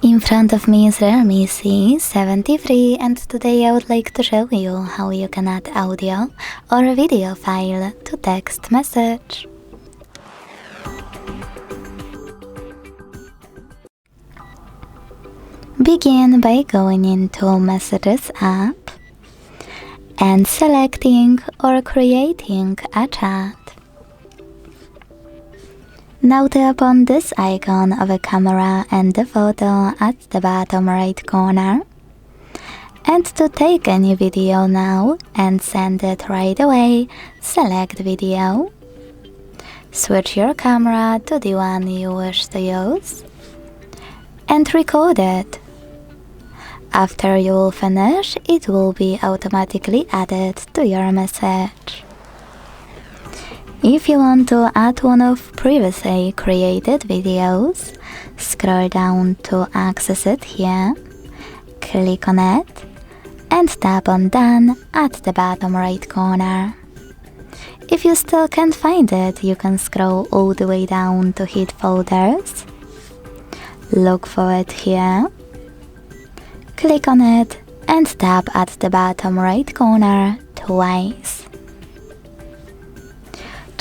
In front of me is REALME C73 and today I would like to show you how you can add audio or a video file to text message. Begin by going into Messages app and selecting or creating a chat. Now tap on this icon of a camera and the photo at the bottom right corner. And to take any video now and send it right away, select video. Switch your camera to the one you wish to use and record it. After you will finish, it will be automatically added to your message. If you want to add one of previously created videos, scroll down to access it here, click on it, and tap on Done at the bottom right corner. If you still can't find it, you can scroll all the way down to hit Folders, look for it here, click on it, and tap at the bottom right corner twice.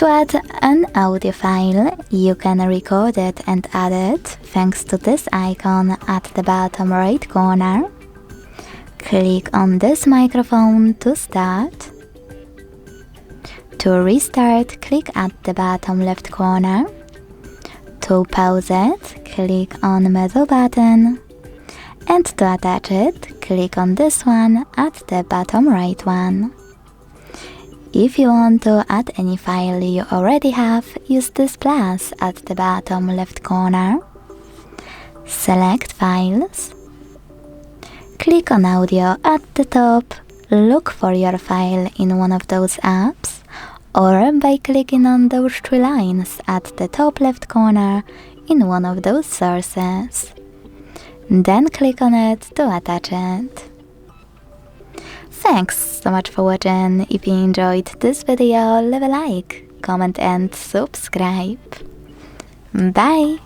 To add an audio file, you can record it and add it thanks to this icon at the bottom right corner. Click on this microphone to start. To restart, click at the bottom left corner. To pause it, click on the middle button. And to attach it, click on this one at the bottom right one. If you want to add any file you already have, use this plus at the bottom left corner. Select Files. Click on Audio at the top. Look for your file in one of those apps, or by clicking on those three lines at the top left corner in one of those sources. Then click on it to attach it. Thanks so much for watching. If you enjoyed this video, leave a like, comment and subscribe. Bye!